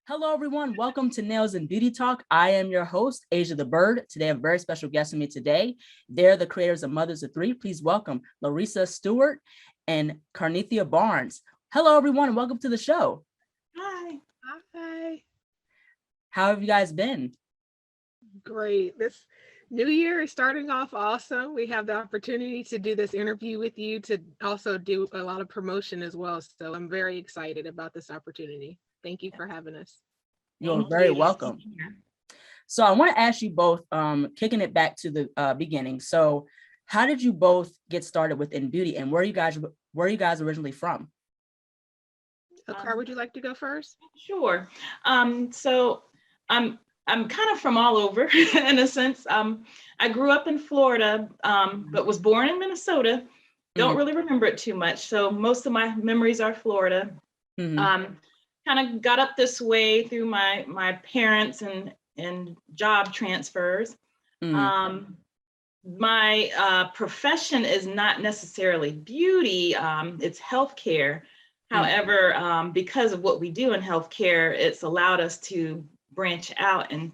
Hello, everyone. Welcome to Nails and Beauty Talk. I am your host, Asia the Bird. Today, I have a very special guest with me today. They're the creators of Mothers of Three. Please welcome Larissa Stewart and Carnethia Barnes. Hello, everyone, and welcome to the show. Hi. Hi. How have you guys been? Great. This new year is starting off awesome. We have the opportunity to do this interview with you, to also do a lot of promotion as well. So I'm very excited about this opportunity. Thank you for having us. You're very welcome. So I want to ask you both, kicking it back to the beginning. So how did you both get started within beauty, and where are you guys originally from? Car, would you like to go first? Sure. So I'm kind of from all over in a sense. I grew up in Florida, but was born in Minnesota. Don't really remember it too much. So most of my memories are Florida. Kind of got up this way through my parents and job transfers. My profession is not necessarily beauty, it's healthcare. However, because of what we do in healthcare, it's allowed us to branch out and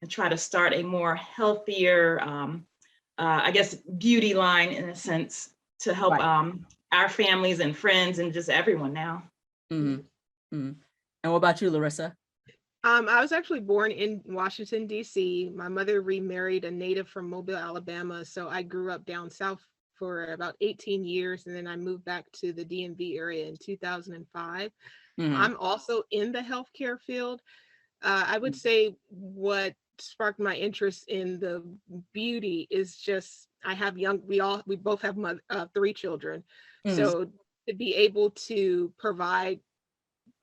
try to start a more healthier, I guess, beauty line in a sense to help our families and friends and just everyone now. And what about you, Larissa? I was actually born in Washington, D.C. My mother remarried a native from Mobile, Alabama. So I grew up down south for about 18 years. And then I moved back to the DMV area in 2005. I'm also in the healthcare field. I would say what sparked my interest in the beauty is just, I have we both have three children. So to be able to provide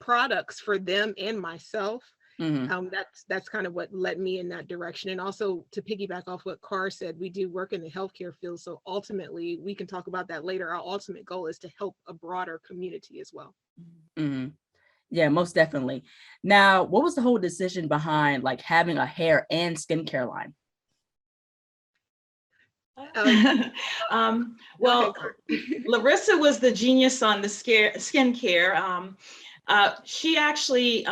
products for them and myself, that's kind of what led me in that direction. And also, to piggyback off what Carr said, we do work in the healthcare field, so ultimately we can talk about that later. Our ultimate goal is to help a broader community as well. Yeah, most definitely. Now, what was the whole decision behind like having a hair and skincare line? Well, Larissa was the genius on the skincare. She actually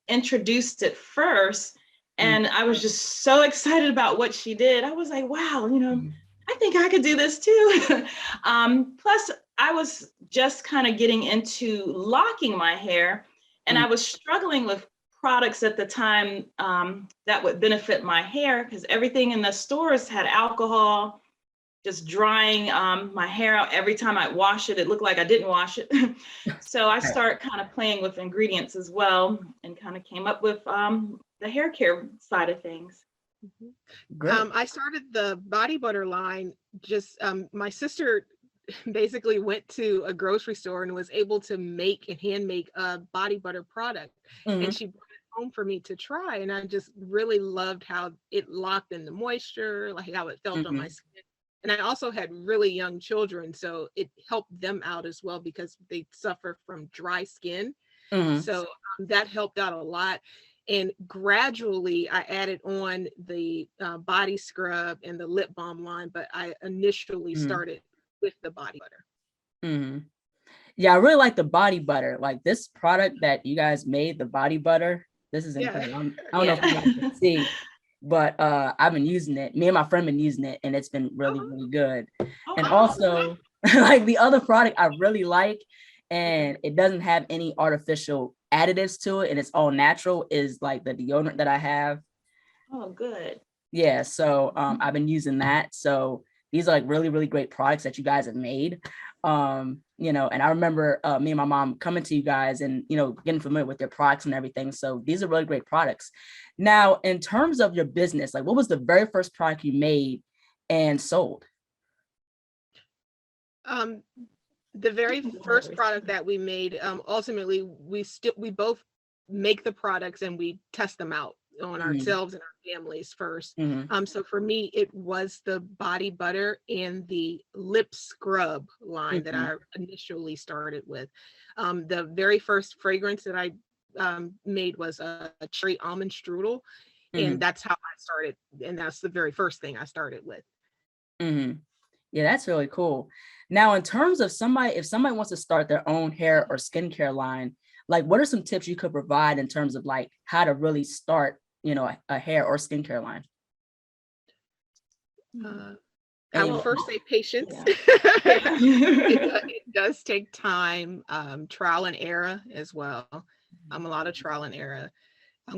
introduced it first, and I was just so excited about what she did. I was like, wow, I think I could do this too. Plus, I was just kind of getting into locking my hair, and I was struggling with products at the time that would benefit my hair, because everything in the stores had alcohol, just drying my hair out. Every time I wash it, it looked like I didn't wash it. So I started kind of playing with ingredients as well, and kind of came up with the hair care side of things. I started the body butter line. Just my sister basically went to a grocery store and was able to make and hand make a body butter product, and she brought it home for me to try, and I just really loved how it locked in the moisture, like how it felt on my skin. And I also had really young children, so it helped them out as well because they suffer from dry skin. So that helped out a lot. And gradually I added on the body scrub and the lip balm line, but I initially started with the body butter. Yeah, I really like the body butter. Like this product that you guys made, the body butter, this is incredible. I don't know if you guys can see, but I've been using it. Me and my friend been using it, and it's been really, really good. And also, like the other product I really like, and it doesn't have any artificial additives to it, and it's all natural, is like the deodorant that I have. Oh, good. Yeah, so I've been using that. So these are like really, really great products that you guys have made. And I remember me and my mom coming to you guys and, getting familiar with your products and everything. So these are really great products. Now, in terms of your business, like what was the very first product you made and sold? The very first product that we made, ultimately, we both make the products and we test them out on ourselves and our families first. So for me, it was the body butter and the lip scrub line that I initially started with. The very first fragrance that I made was a cherry almond strudel, and that's how I started, and that's the very first thing I started with. Yeah, that's really cool. Now, in terms of if somebody wants to start their own hair or skincare line, like, what are some tips you could provide in terms of like how to really start, a hair or skincare line? I would first say patience. Yeah. It does take time, trial and error as well. A lot of trial and error.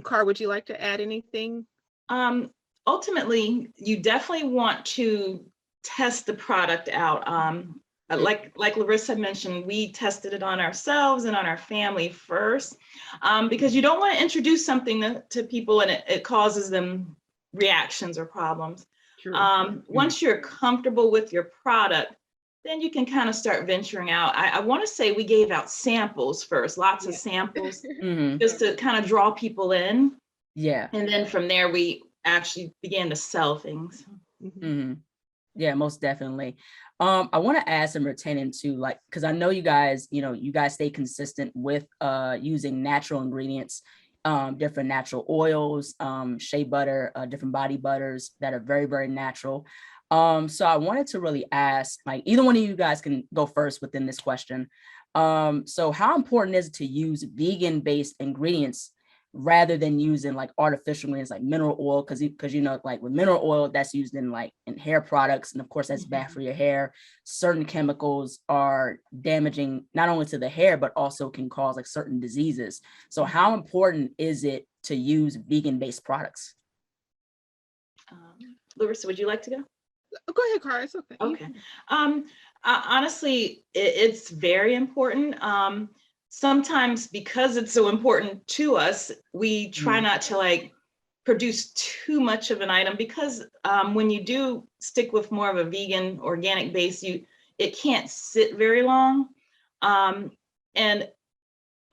Car, would you like to add anything? Ultimately, you definitely want to test the product out. Like Larissa mentioned, we tested it on ourselves and on our family first, because you don't want to introduce something to people and it causes them reactions or problems. Once you're comfortable with your product, then you can kind of start venturing out. I want to say we gave out samples first, lots of samples, just to kind of draw people in. Yeah. And then from there, we actually began to sell things. Yeah, most definitely. I want to add some retaining to, like, because I know you guys stay consistent with using natural ingredients, different natural oils, shea butter, different body butters that are very, very natural. So I wanted to really ask, like, either one of you guys can go first within this question. So how important is it to use vegan-based ingredients rather than using like artificial ingredients like mineral oil? Because like with mineral oil, that's used in hair products, and of course that's bad for your hair. Certain chemicals are damaging not only to the hair but also can cause like certain diseases. So how important is it to use vegan-based products? Larissa, would you like to go? Go ahead, Cara. It's okay. Okay. Honestly, it's very important. Sometimes because it's so important to us, we try not to like produce too much of an item, because when you do stick with more of a vegan organic base, it can't sit very long. And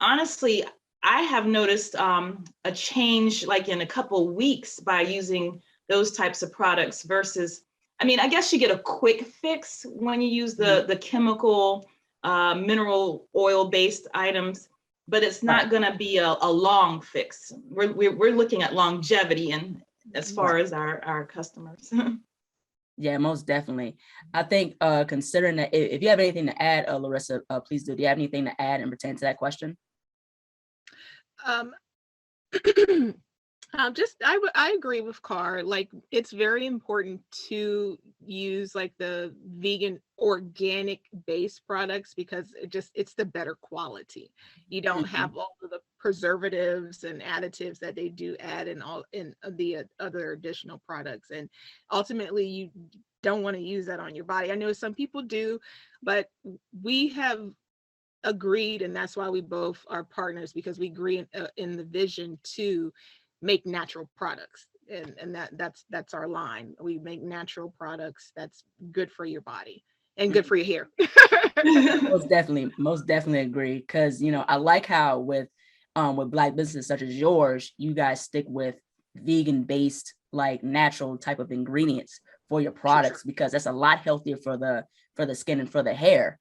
honestly, I have noticed a change like in a couple weeks by using those types of products versus, I mean, I guess you get a quick fix when you use the chemical mineral oil based items, but it's not going to be a long fix. We're looking at longevity and as far as our customers. Yeah, most definitely. I think considering that, if you have anything to add, Larissa, please do. Do you have anything to add and pertain to that question? I agree with Car. Like, it's very important to use like the vegan organic based products because it's the better quality. You don't have all of the preservatives and additives that they do add in the other additional products, and ultimately you don't want to use that on your body. I know some people do, but we have agreed, and that's why we both are partners, because we agree in the vision to make natural products, and that's our line. We make natural products that's good for your body and good for your hair. Most definitely agree, because I like how with Black businesses such as yours, you guys stick with vegan based, like natural type of ingredients for your products, because that's a lot healthier for the skin and for the hair.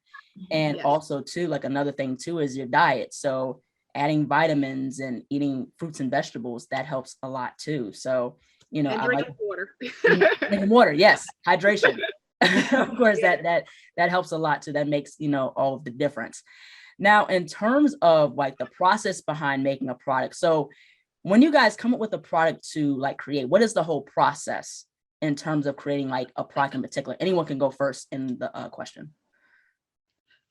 And also too, like another thing too is your diet. So adding vitamins and eating fruits and vegetables, that helps a lot too. So, and I drinking like water. drinking water. Yes. Hydration. Of course, that helps a lot too. That makes, all of the difference. Now, in terms of like the process behind making a product. So when you guys come up with a product to like create, what is the whole process in terms of creating like a product in particular? Anyone can go first in the question.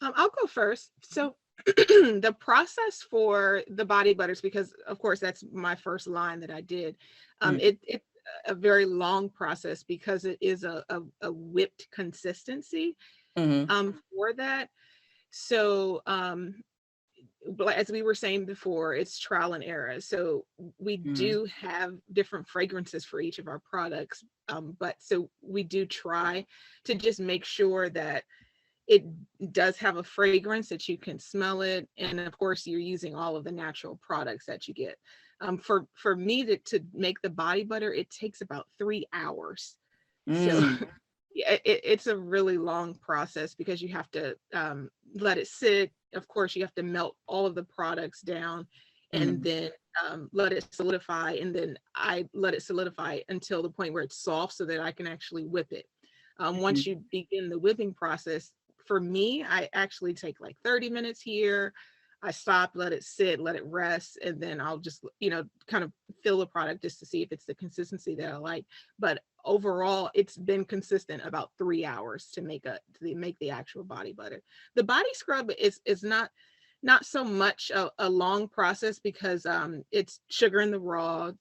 I'll go first. So the process for the body butters, because of course that's my first line that I did, it's a very long process because it is a whipped consistency for that. So as we were saying before, it's trial and error. So we do have different fragrances for each of our products, but so we do try to just make sure that it does have a fragrance that you can smell it, and of course you're using all of the natural products that you get. For me to make the body butter, it takes about 3 hours. So yeah, it's a really long process because you have to let it sit. Of course, you have to melt all of the products down and then let it solidify, and then I let it solidify until the point where it's soft so that I can actually whip it. Once you begin the whipping process, for me, I actually take like 30 minutes here. I stop, let it sit, let it rest, and then I'll just, kind of fill the product just to see if it's the consistency that I like. But overall, it's been consistent about 3 hours to make the actual body butter. The body scrub is not so much a long process because it's sugar in the raw,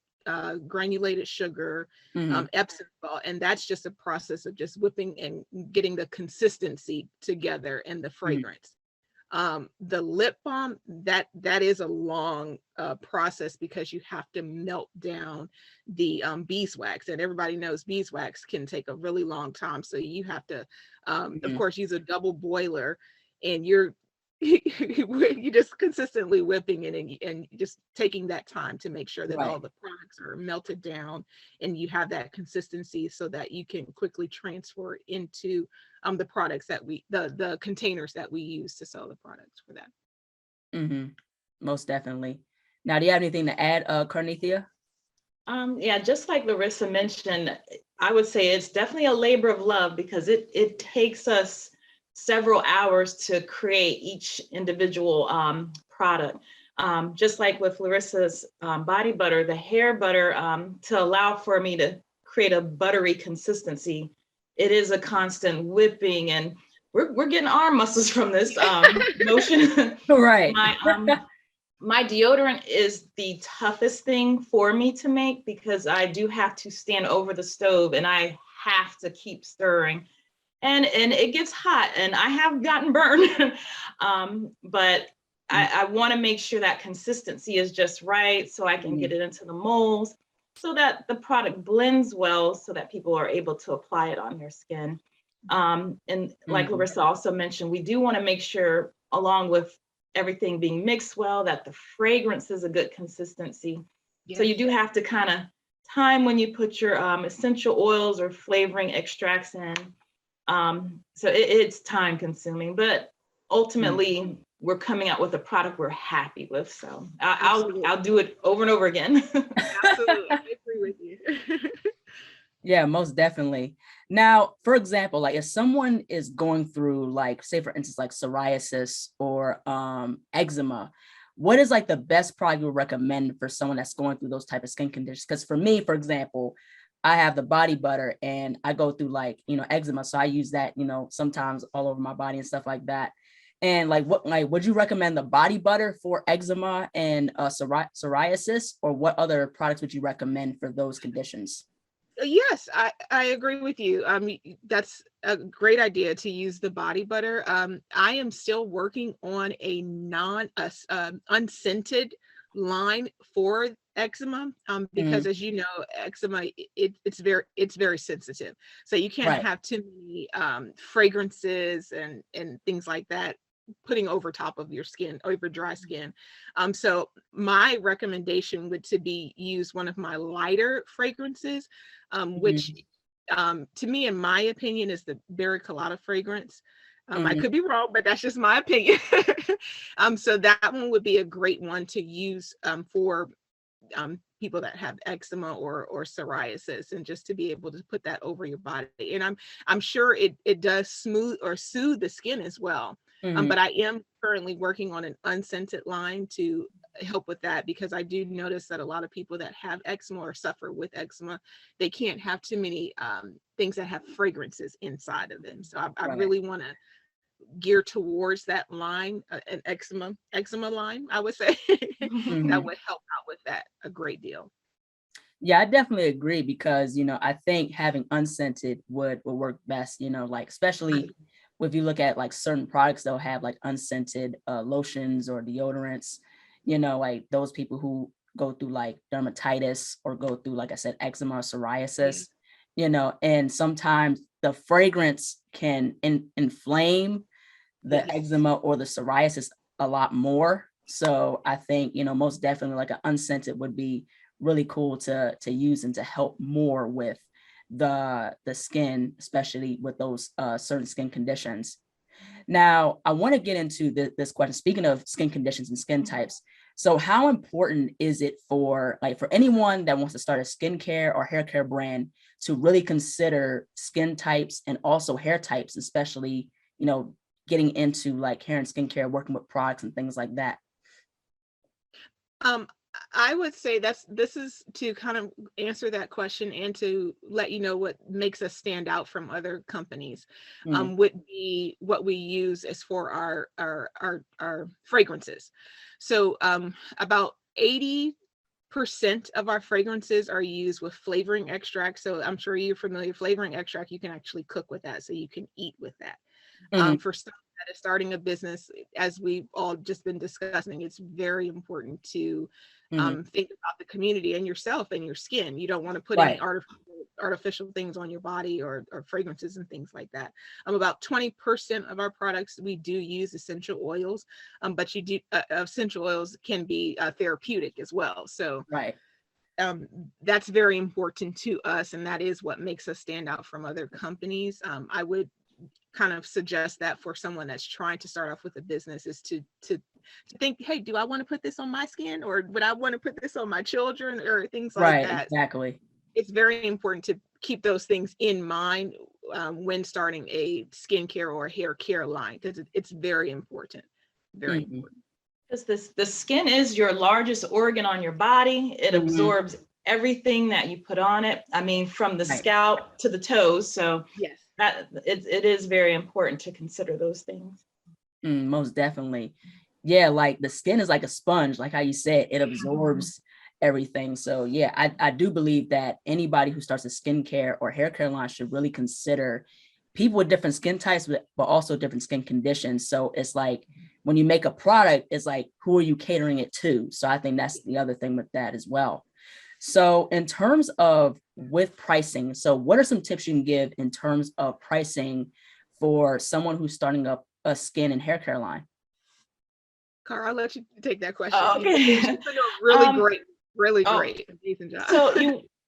granulated sugar, Epsom salt, and that's just a process of just whipping and getting the consistency together and the fragrance. The lip balm, that is a long process because you have to melt down the beeswax, and everybody knows beeswax can take a really long time. So you have to, of course, use a double boiler, and you're just consistently whipping it and just taking that time to make sure that all the products are melted down and you have that consistency so that you can quickly transfer into the products that the containers that we use to sell the products for that. Most definitely. Now, do you have anything to add, Carnethia? Yeah, just like Larissa mentioned, I would say it's definitely a labor of love because it takes us several hours to create each individual product. Just like with Larissa's body butter, the hair butter, to allow for me to create a buttery consistency, it is a constant whipping, and we're getting arm muscles from this motion. Right. My deodorant is the toughest thing for me to make because I do have to stand over the stove and I have to keep stirring. And it gets hot and I have gotten burned, but I want to make sure that consistency is just right so I can get it into the molds so that the product blends well so that people are able to apply it on their skin. And like Larissa also mentioned, we do want to make sure, along with everything being mixed well, that the fragrance is a good consistency. Yes. So you do have to kind of time when you put your essential oils or flavoring extracts in. So it's time consuming, but ultimately we're coming out with a product we're happy with. So I'll do it over and over again. Absolutely, I agree with you. Yeah, most definitely. Now, for example, like if someone is going through, like, say for instance, like psoriasis or eczema, what is like the best product you would recommend for someone that's going through those type of skin conditions? Because for me, for example, I have the body butter and I go through eczema. So I use that, sometimes all over my body and stuff like that. And would you recommend the body butter for eczema and psoriasis, or what other products would you recommend for those conditions? Yes, I agree with you. That's a great idea to use the body butter. I am still working on a unscented line for eczema, because as you know, eczema it's very sensitive. So you can't have too many fragrances and things like that putting over top of your skin, over dry skin. So my recommendation would to be use one of my lighter fragrances, which to me, in my opinion, is the berry colada fragrance. I could be wrong, but that's just my opinion. So that one would be a great one to use for people that have eczema or psoriasis, and just to be able to put that over your body. And I'm sure it does smooth or soothe the skin as well. But I am currently working on an unscented line to help with that, because I do notice that a lot of people that have eczema or suffer with eczema, they can't have too many things that have fragrances inside of them. So I really want to gear towards that line, an eczema line, I would say. That would help out with that a great deal. Yeah, I definitely agree, because I think having unscented would work best, especially if you look at like certain products, they'll have like unscented lotions or deodorants, like those people who go through like dermatitis or go through, like I said, eczema or psoriasis, and sometimes the fragrance can inflame the eczema or the psoriasis a lot more. So I think, most definitely like an unscented would be really cool to use and to help more with the skin, especially with those certain skin conditions. Now, I want to get into this question. Speaking of skin conditions and skin types, so how important is it for anyone that wants to start a skincare or hair care brand to really consider skin types and also hair types, especially, getting into like hair and skincare, working with products and things like that? Um, I would say this is to kind of answer that question and to let you know what makes us stand out from other companies. Mm, Would be what we use as for our fragrances. So about 80% of our fragrances are used with flavoring extract. So I'm sure you're familiar. Flavoring extract, you can actually cook with that, so you can eat with that. mhm, For someone that is starting a business, as we've all just been discussing, it's very important to mhm. think about the community and yourself and your skin. You don't want to put any Right, artificial things on your body or fragrances and things like that. About 20% of our products, we do use essential oils, but you do essential oils can be therapeutic as well. So right. um, that's very important to us, and that is what makes us stand out from other companies. I would kind of suggest that for someone that's trying to start off with a business is to think, hey, do I want to put this on my skin, or would I want to put this on my children, or things like Right, that. exactly. It's very important to keep those things in mind when starting a skincare or hair care line, because it's very important, very Mhm, important. Because the skin is your largest organ on your body. It mhm. absorbs everything that you put on it. I mean, from the Right. scalp to the toes. So Yes. that it is very important to consider those things. Most definitely. Yeah, like the skin is like a sponge, like how you said, it absorbs everything. So yeah, I do believe that anybody who starts a skincare or hair care line should really consider people with different skin types, but also different skin conditions. So it's like when you make a product, it's like, who are you catering it to? So I think that's the other thing with that as well. So in terms of with pricing, so what are some tips you can give in terms of pricing for someone who's starting up a skin and hair care line? Cara, I'll let you take that question. Oh, She's okay. been doing really um, great, really oh, great, amazing job. so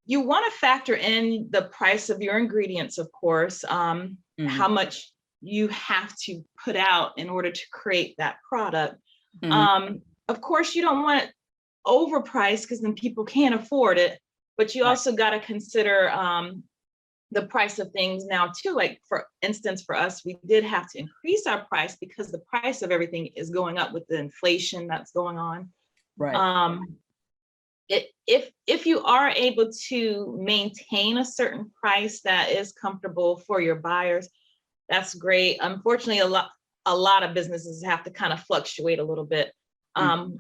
you want to factor in the price of your ingredients, of course, Mhm, how much you have to put out in order to create that product. mhm, Of course, you don't want it overpriced because then people can't afford it, but you right, also got to consider the price of things now too. Like for instance, for us, we did have to increase our price because the price of everything is going up with the inflation that's going on. right. Um, if you are able to maintain a certain price that is comfortable for your buyers, that's great. Unfortunately, a lot of businesses have to kind of fluctuate a little bit. Mm, Um,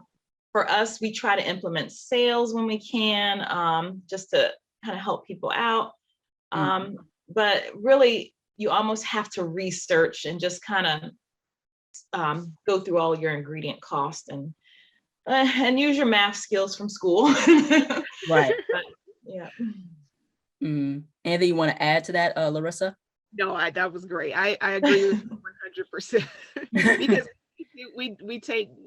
for us, we try to implement sales when we can, just to kind of help people out. mm, But really, you almost have to research and just kind of go through all your ingredient costs and use your math skills from school. right. But yeah. Anything you want to add to that, Larissa? No, that was great. I agree with 100% because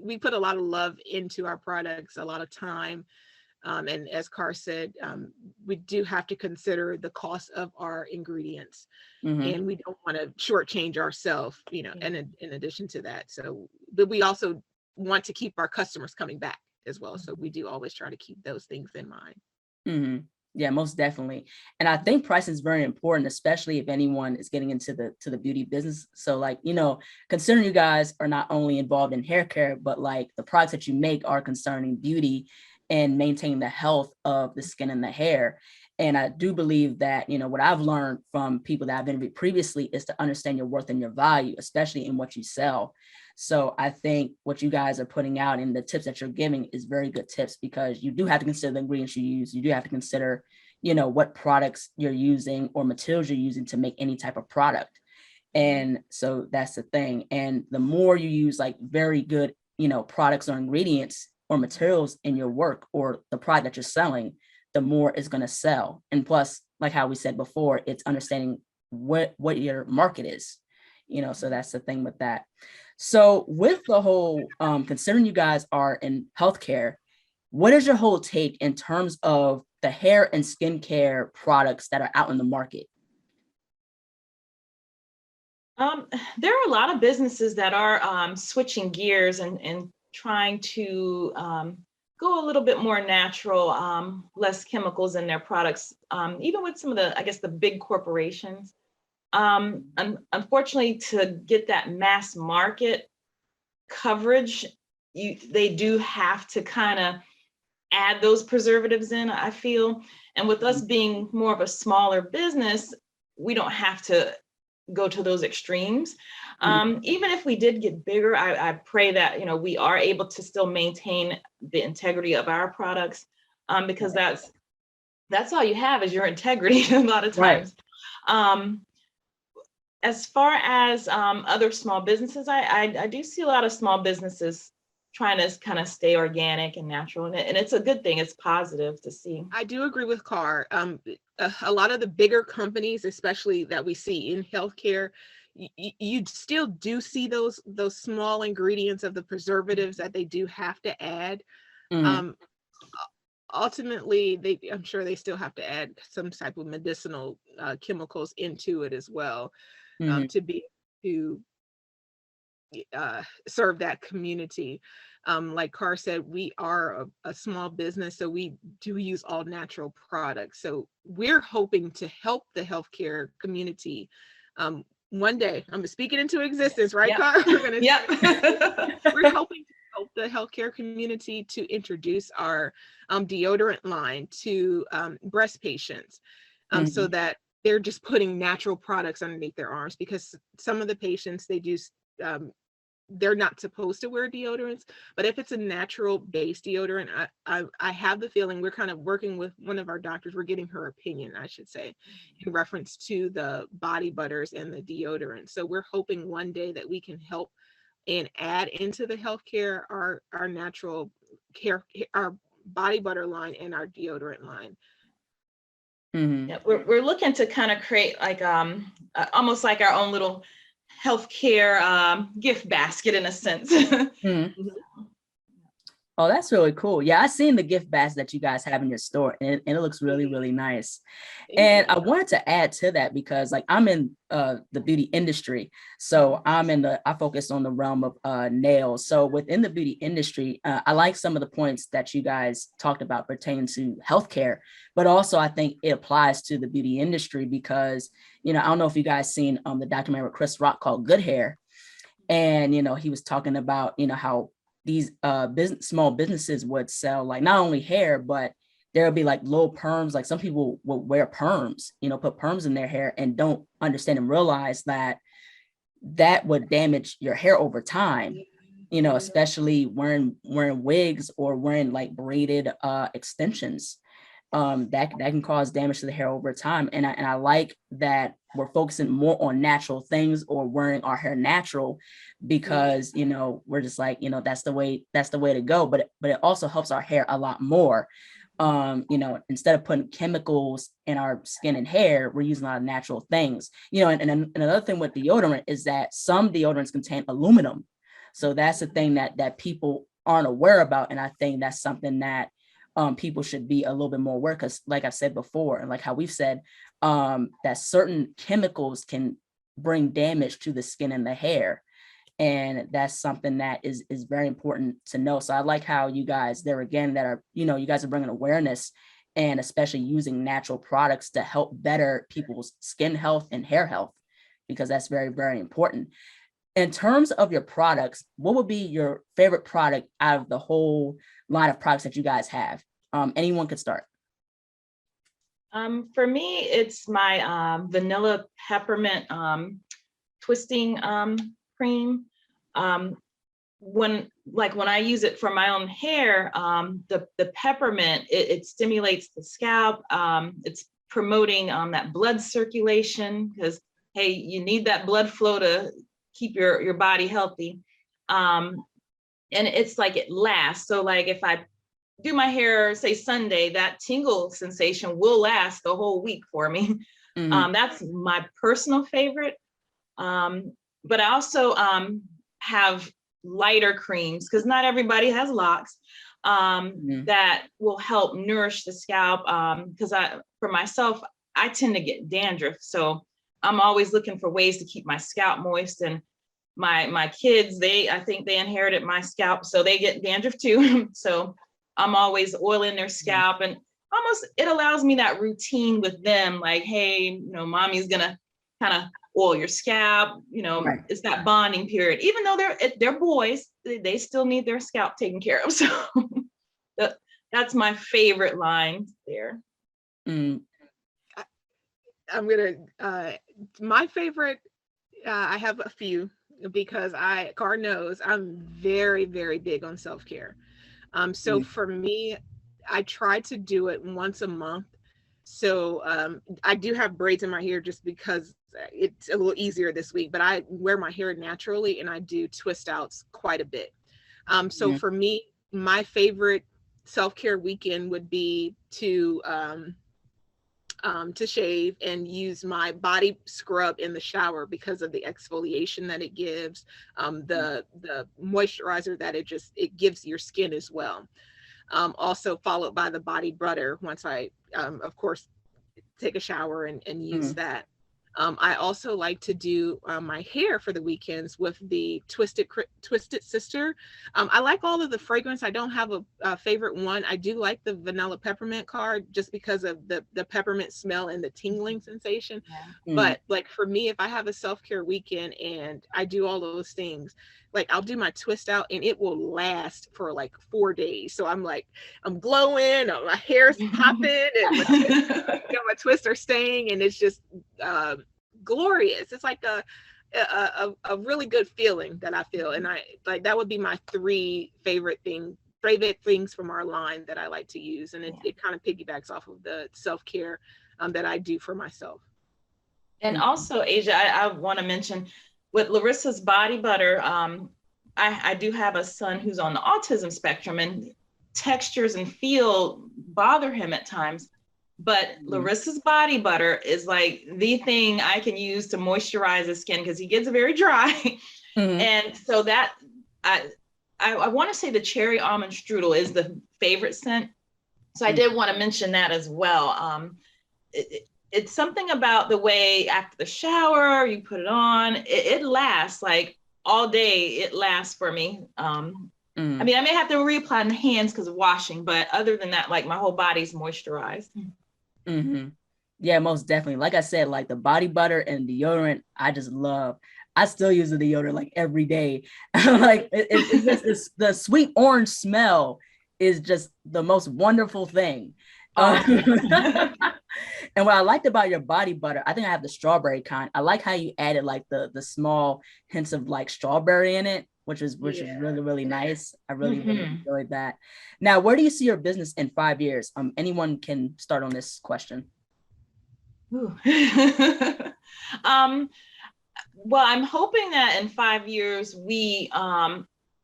we put a lot of love into our products, a lot of time. And as Carr said, we do have to consider the cost of our ingredients, Hmm. and we don't want to shortchange ourselves, Yeah. in addition to that. So, but we also want to keep our customers coming back as well. So we do always try to keep those things in mind. Hmm. Yeah, most definitely. And I think pricing is very important, especially if anyone is getting into the beauty business. So like, considering you guys are not only involved in hair care, but like the products that you make are concerning beauty and maintaining the health of the skin and the hair. And I do believe that, what I've learned from people that I've interviewed previously is to understand your worth and your value, especially in what you sell. So I think what you guys are putting out and the tips that you're giving is very good tips, because you do have to consider the ingredients you use. You do have to consider, what products you're using or materials you're using to make any type of product. And so that's the thing. And the more you use like very good, products or ingredients or materials in your work or the product that you're selling, the more it's going to sell. And plus, like how we said before, it's understanding what your market is, so that's the thing with that. So with the whole, considering you guys are in healthcare, what is your whole take in terms of the hair and skincare products that are out in the market? Um, there are a lot of businesses that are switching gears and trying to go a little bit more natural, less chemicals in their products, even with some of the, I guess, the big corporations. Unfortunately, to get that mass market coverage, they do have to kind of add those preservatives in, I feel. And with us being more of a smaller business, we don't have to go to those extremes. Even if we did get bigger, I pray that, you know, we are able to still maintain the integrity of our products, because that's all you have is your integrity a lot of times. Right. As far as other small businesses, I do see a lot of small businesses trying to kind of stay organic and natural, and it's a good thing. It's positive to see. I do agree with Carr. A lot of the bigger companies, especially that we see in healthcare, you still do see those small ingredients of the preservatives that they do have to add. Ultimately, I'm sure they still have to add some type of medicinal chemicals into it as well, to be to serve that community. Like Carr said, we are a small business, so we do use all natural products. So we're hoping to help the healthcare community. One day, I'm speaking into existence, right, Carr? We're hoping to help the healthcare community to introduce our deodorant line to breast patients, so that they're just putting natural products underneath their arms, because some of the patients, they do they're not supposed to wear deodorants, but if it's a natural based deodorant, I have the feeling we're kind of working with one of our doctors. We're getting her opinion, I should say, in reference to the body butters and the deodorant. So we're hoping one day that we can help and add into the healthcare our natural care, our body butter line and our deodorant line. Yeah, we're looking to kind of create like almost like our own little healthcare gift basket in a sense. Oh, that's really cool. Yeah, I seen the gift basket that you guys have in your store, and it looks really, really nice. And I wanted to add to that because, like, I'm in the beauty industry, so I focus on the realm of nails. So within the beauty industry, I like some of the points that you guys talked about pertaining to healthcare, but also I think it applies to the beauty industry because, you know, I don't know if you guys seen the documentary with Chris Rock called Good Hair, and you know, he was talking about, you know, how these small businesses would sell like not only hair, but there'll be like low perms. Like some people will wear perms, you know, put perms in their hair and don't understand and realize that that would damage your hair over time, you know, especially wearing wigs or wearing like braided extensions. That can cause damage to the hair over time. And I like that we're focusing more on natural things or wearing our hair natural, because, you know, we're just like, you know, that's the way to go. But it also helps our hair a lot more. You know, instead of putting chemicals in our skin and hair, we're using a lot of natural things, you know, and another thing with deodorant is that some deodorants contain aluminum. So that's the thing that people aren't aware about. And I think that's something that people should be a little bit more aware, because like I said before, and like how we've said, that certain chemicals can bring damage to the skin and the hair. And that's something that is very important to know. So I like how you guys there again that are, you know, you guys are bringing awareness and especially using natural products to help better people's skin health and hair health, because that's very, very important. In terms of your products, what would be your favorite product out of the whole line of products that you guys have? Anyone could start. For me, it's my vanilla peppermint twisting cream. When I use it for my own hair, the peppermint, it stimulates the scalp. It's promoting that blood circulation, because hey, you need that blood flow to keep your body healthy. And it's like it lasts. So like if I do my hair, say Sunday, that tingle sensation will last the whole week for me. That's my personal favorite. But I also have lighter creams, because not everybody has locks, that will help nourish the scalp. Because for myself, I tend to get dandruff. So I'm always looking for ways to keep my scalp moist. And my kids, I think they inherited my scalp, so they get dandruff too. So I'm always oiling their scalp, and almost it allows me that routine with them. Like, hey, you know, mommy's gonna kind of oil your scalp. You know, right. It's that bonding period. Even though they're boys, they still need their scalp taken care of. So That's my favorite line there. Mm. I'm gonna my favorite. I have a few because Car knows I'm very, very big on self-care. So for me, I try to do it once a month. So I do have braids in my hair just because it's a little easier this week, but I wear my hair naturally and I do twist outs quite a bit. So for me, my favorite self-care weekend would be to shave and use my body scrub in the shower because of the exfoliation that it gives, the moisturizer that it gives your skin as well. Also followed by the body butter once I, of course, take a shower and use that. I also like to do my hair for the weekends with the Twisted Sister. I like all of the fragrance. I don't have a favorite one. I do like the vanilla peppermint card just because of the peppermint smell and the tingling sensation. But like for me, if I have a self-care weekend and I do all those things, like I'll do my twist out and it will last for like 4 days. So I'm glowing, my hair's popping, and my twists are staying, and it's just glorious. It's like a really good feeling that I feel, and I like that would be my three favorite things from our line that I like to use, and it kind of piggybacks off of the self-care that I do for myself. And also, Asia, I want to mention with Larissa's body butter, I do have a son who's on the autism spectrum, and textures and feel bother him at times. But Larissa's body butter is like the thing I can use to moisturize his skin because he gets very dry. And so that I want to say the cherry almond strudel is the favorite scent. So I did want to mention that as well. It's something about the way after the shower, you put it on, it lasts like all day. It lasts for me. I mean, I may have to reapply in the hands because of washing, but other than that, like my whole body's moisturized. Yeah, most definitely. Like I said, like the body butter and deodorant, I just love. I still use the deodorant like every day. Like it's just the sweet orange smell is just the most wonderful thing. And what I liked about your body butter, I think I have the strawberry kind. I like how you added like the small hints of like strawberry in it, which is really, really nice. I really enjoyed that. Now, where do you see your business in 5 years? Anyone can start on this question. Well, I'm hoping that in 5 years we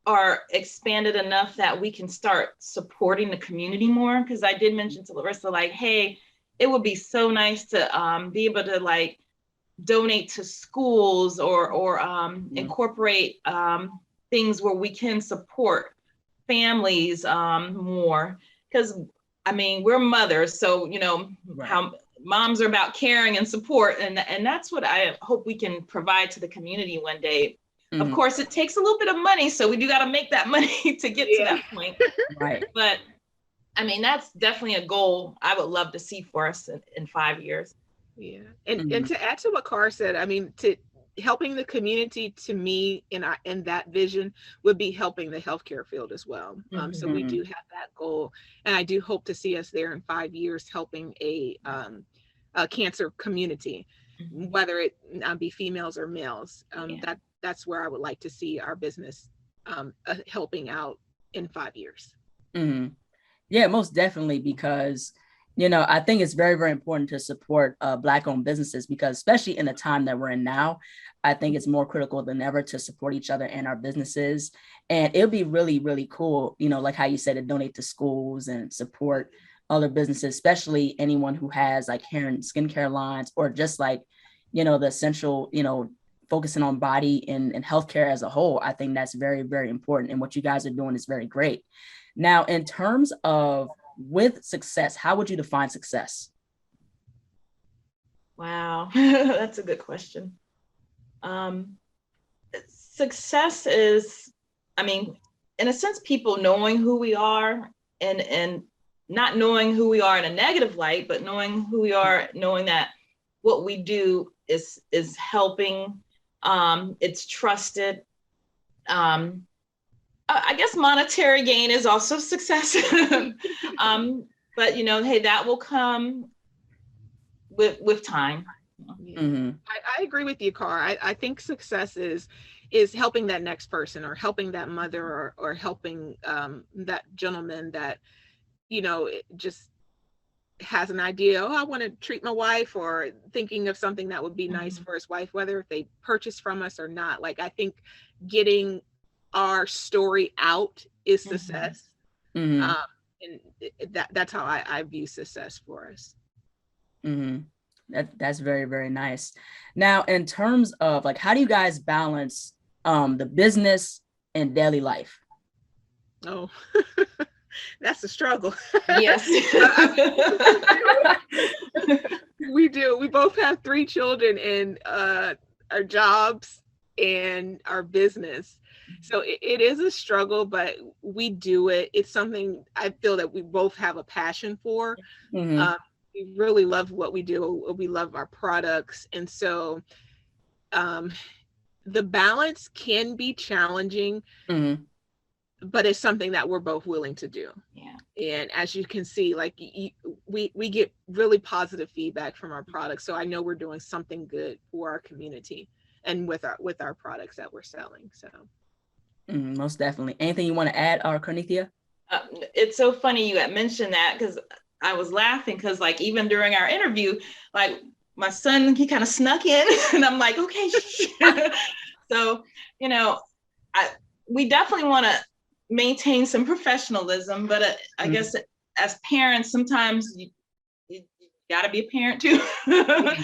are expanded enough that we can start supporting the community more. Because I did mention to Larissa, like, hey, it would be so nice to be able to like donate to schools or incorporate things where we can support families more. Because I mean, we're mothers, so you know how moms are about caring and support, and that's what I hope we can provide to the community one day. Of course, it takes a little bit of money, so we do got to make that money to get to that point. But I mean, that's definitely a goal I would love to see for us in 5 years. Yeah, and to add to what Car said, I mean, to helping the community, to me, in that vision would be helping the healthcare field as well. So we do have that goal, and I do hope to see us there in 5 years, helping a cancer community, whether it be females or males. That's where I would like to see our business helping out in 5 years. Yeah, most definitely, because you know, I think it's very, very important to support Black-owned businesses, because especially in the time that we're in now, I think it's more critical than ever to support each other and our businesses. And it'll be really, really cool, you know, like how you said, to donate to schools and support other businesses, especially anyone who has like hair and skincare lines, or just like, you know, the essential, you know, focusing on body and healthcare as a whole. I think that's very, very important. And what you guys are doing is very great. Now, in terms of with success, how would you define success? Wow, that's a good question. Success is, I mean, in a sense, people knowing who we are and not knowing who we are in a negative light, but knowing who we are, knowing that what we do is helping, it's trusted. I guess monetary gain is also success. But hey, that will come with time. Yeah. Mm-hmm. I agree with you, Car. I think success is helping that next person, or helping that mother, or helping that gentleman that, just has an idea, oh, I want to treat my wife, or thinking of something that would be nice for his wife, whether if they purchase from us or not. Like, I think getting our story out is success. Mm-hmm. And that's how I view success for us. Mm-hmm. That's very, very nice. Now, in terms of like, how do you guys balance the business and daily life? Oh, that's a struggle. Yes. We do. We both have 3 children, and our jobs and our business. So it is a struggle, but we do it. It's something I feel that we both have a passion for. Mm-hmm. We really love what we do. We love our products. And so the balance can be challenging, Mm-hmm. but it's something that we're both willing to do. Yeah. And as you can see, like, we get really positive feedback from our products. So I know we're doing something good for our community and with our products that we're selling. So Most definitely. Anything you want to add, Carnethia? It's so funny you had mentioned that, because I was laughing, because like even during our interview, like my son, he kind of snuck in and I'm like, okay. So, we definitely want to maintain some professionalism, but I guess as parents, sometimes you gotta be a parent too. But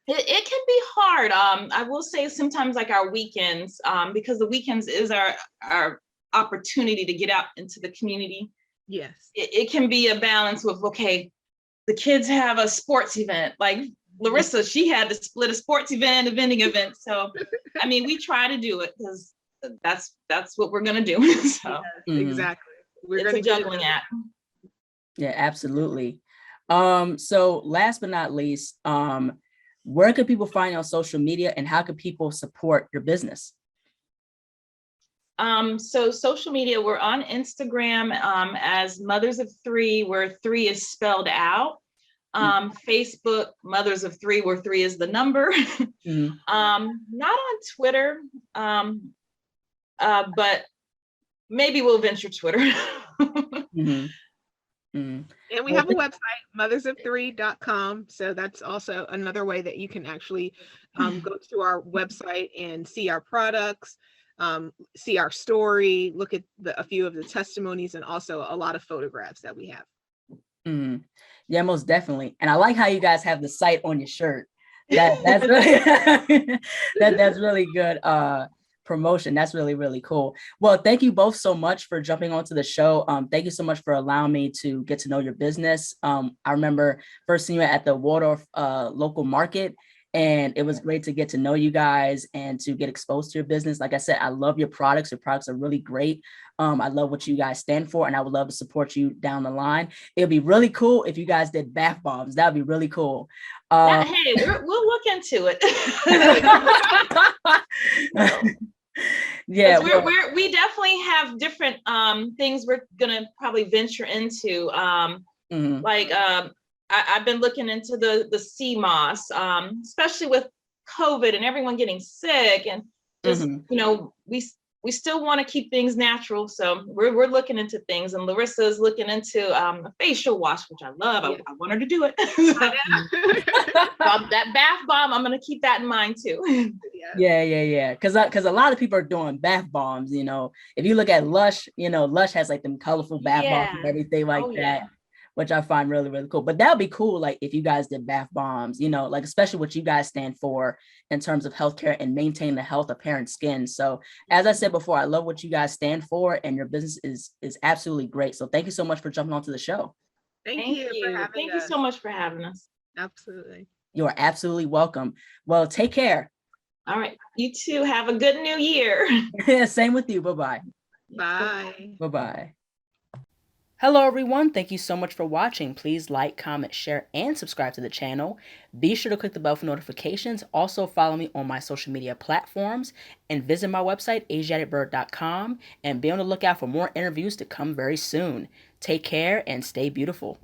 it can be hard. I will say sometimes, like our weekends, because the weekends is our opportunity to get out into the community. yes, It can be a balance with, okay, the kids have a sports event. Like Larissa, she had to split a sports event, a vending event. So, I mean, we try to do it because that's what we're gonna do. So yes, exactly. it's a juggling act. Yeah, absolutely. So last but not least, where can people find you on social media, and how can people support your business? So social media, we're on Instagram as Mothers of Three, where 3 is spelled out. Facebook, Mothers of Three, where 3 is the number. Mm-hmm. Not on Twitter, but maybe we'll venture Twitter. Mm-hmm. Mm-hmm. And we have a website, mothersof3.com. So that's also another way that you can actually go to our website and see our products, see our story, look at a few of the testimonies, and also a lot of photographs that we have. Mm-hmm. Yeah, most definitely. And I like how you guys have the site on your shirt. That's really that's really good promotion. That's really, really cool. Well, thank you both so much for jumping onto the show. Thank you so much for allowing me to get to know your business. I remember first seeing you at the Waldorf local market, and it was great to get to know you guys and to get exposed to your business. Like I said, I love your products. Your products are really great. I love what you guys stand for, and I would love to support you down the line. It'd be really cool if you guys did bath bombs. That'd be really cool. Hey, we'll look into it. Yeah, we definitely have different things we're gonna probably venture into. Like I've been looking into the sea moss, especially with COVID and everyone getting sick, and just we still want to keep things natural, so we're looking into things. And Larissa is looking into a facial wash, which I love. Yeah. I want her to do it. That bath bomb, I'm gonna keep that in mind too. Yeah. Because a lot of people are doing bath bombs. If you look at Lush, Lush has like them colorful bath bombs and everything like that. Which I find really, really cool. But that would be cool, like if you guys did bath bombs, like especially what you guys stand for in terms of healthcare and maintain the health of parents' skin. So as I said before, I love what you guys stand for, and your business is absolutely great. So thank you so much for jumping onto the show. Thank you for having us. Thank you so much for having us. Absolutely. You are absolutely welcome. Well, take care. All right. You too. Have a good new year. Same with you. Bye-bye. Bye. Bye-bye. Hello everyone, thank you so much for watching. Please like, comment, share, and subscribe to the channel. Be sure to click the bell for notifications. Also follow me on my social media platforms and visit my website, ASIATHABIRD.com, and be on the lookout for more interviews to come very soon. Take care and stay beautiful.